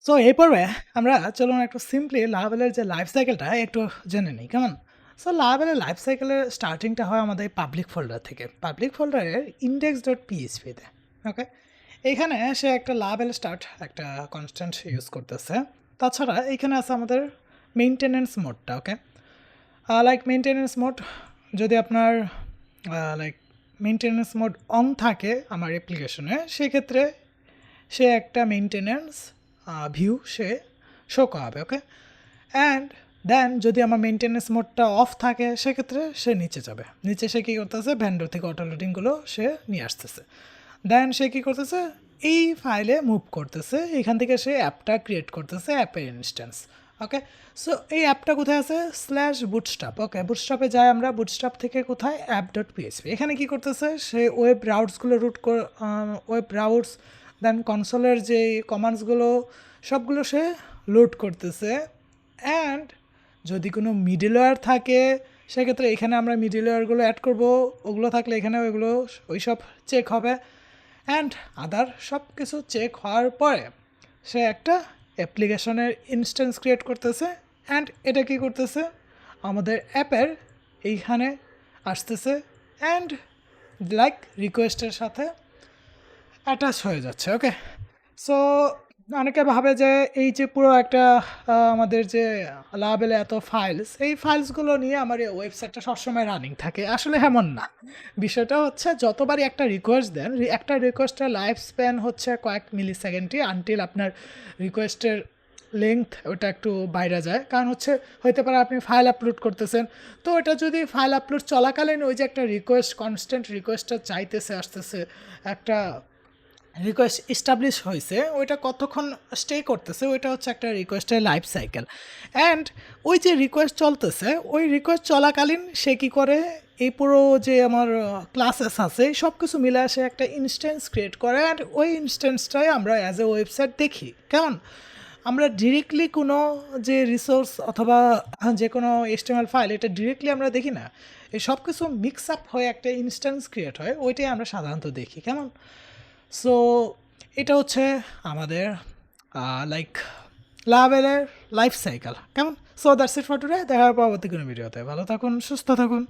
So এই পর্বে আমরা চলুন একটু সিম্পলি লারাভেলের যে লাইফ সাইকেলটা একটু জেনে নিই কেমন। সো লারাভেলের লাইফ সাইকেলের স্টার্টিংটা হয় আমাদের পাবলিক ফোল্ডার থেকে, পাবলিক ফোল্ডারের ইন্ডেক্স ডট পিএইচপিতে। ওকে, এইখানে সে একটা লারাভেল স্টার্ট একটা কনস্ট্যান্ট ইউজ করতেছে। তাছাড়া এইখানে আছে আমাদের মেইনটেনেন্স মোডটা। ওকে, লাইক মেইনটেনেন্স মোড যদি আপনার লাইক মেইনটেনেন্স মোড অন থাকে আমার অ্যাপ্লিকেশনে, সেক্ষেত্রে সে একটা মেইনটেনেন্স ভিউ সে শো করাবে। ওকে, অ্যান্ড দেন যদি আমার মেইনটেনেন্স মোডটা অফ থাকে সেক্ষেত্রে সে নিচে যাবে। নিচে সে কী করতেছে, ভ্যান্ডর থেকে অটো লোডিংগুলো সে নিয়ে আসতেছে। দেন সে কী করতেছে, এই ফাইলে মুভ করতেছে, এখান থেকে সে অ্যাপটা ক্রিয়েট করতেছে, অ্যাপের ইনস্ট্যান্স। ওকে, সো এই অ্যাপটা কোথায় আছে, স্ল্যাশ বুটস্ট্র্যাপ। ওকে, বুটস্ট্র্যাপে যাই আমরা, বুটস্ট্র্যাপ থেকে কোথায়, অ্যাপ ডট পিএইচপি। এখানে কী করতেছে, সে ওয়েব রাউটসগুলো ওয়েব রাউটস, দেন কনসোলের যে কমান্ডসগুলো সবগুলো সে লোড করতেছে। অ্যান্ড যদি কোনো মিডলওয়্যার থাকে সেক্ষেত্রে এখানে আমরা মিডলওয়্যারগুলো অ্যাড করব, ওগুলো থাকলে এখানে ওইগুলো ওই সব চেক হবে। অ্যান্ড আদার সব কিছু চেক হওয়ার পরে সে একটা অ্যাপ্লিকেশনের ইনস্ট্যান্স ক্রিয়েট করতেছে। অ্যান্ড এটা কী করতেছে, আমাদের অ্যাপের এইখানে আসতেছে অ্যান্ড লাইক রিকোয়েস্টের সাথে অ্যাটাচ হয়ে যাচ্ছে। ওকে, সো অনেকে ভাবে যে এই যে পুরো একটা আমাদের যে লাভেলে এত ফাইলস, এই ফাইলসগুলো নিয়ে আমার এই ওয়েবসাইটটা সবসময় রানিং থাকে। আসলে এমন না, বিষয়টা হচ্ছে যতবারই একটা রিকোয়েস্ট দেন, একটা রিকোয়েস্টের লাইফ স্প্যান হচ্ছে কয়েক মিলি সেকেন্ডই, আনটিল আপনার রিকোয়েস্টের লেংথ ওটা একটু বাইরে যায়। কারণ হচ্ছে হতে পারে আপনি ফাইল আপলোড করতেছেন, তো এটা যদি ফাইল আপলোড চলাকালীন ওই যে একটা রিকোয়েস্ট, কনস্ট্যান্ট রিকোয়েস্টটা চাইতেছে আসতেছে, একটা রিকোয়েস্ট এস্টাবলিশ হয়েছে, ওইটা কতক্ষণ স্টে করতেছে, ওইটা হচ্ছে একটা রিকোয়েস্টের লাইফ সাইকেল। অ্যান্ড ওই যে রিকোয়েস্ট চলতেছে, ওই রিকোয়েস্ট চলাকালীন সে কী করে, এই পুরো যে আমার ক্লাসেস আছে সব কিছু মিলে আসে একটা ইনস্ট্যান্স ক্রিয়েট করে। অ্যান্ড ওই ইনস্ট্যান্সটাই আমরা অ্যাজ এ ওয়েবসাইট দেখি। কেমন, আমরা ডিরেক্টলি কোনো যে রিসোর্স অথবা যে কোনো HTML ফাইল, এটা ডিরেক্টলি আমরা দেখি না, এই সব কিছু মিক্স আপ হয়ে একটা ইনস্ট্যান্স ক্রিয়েট হয়, ওইটাই আমরা সাধারণত দেখি। কেমন, সো এটা হচ্ছে আমাদের লাইক লাভেলের লাইফ সাইকেল। কেমন, so that's it for today. দেখা হবে পরবর্তী কোনো ভিডিওতে। ভালো থাকুন, সুস্থ থাকুন।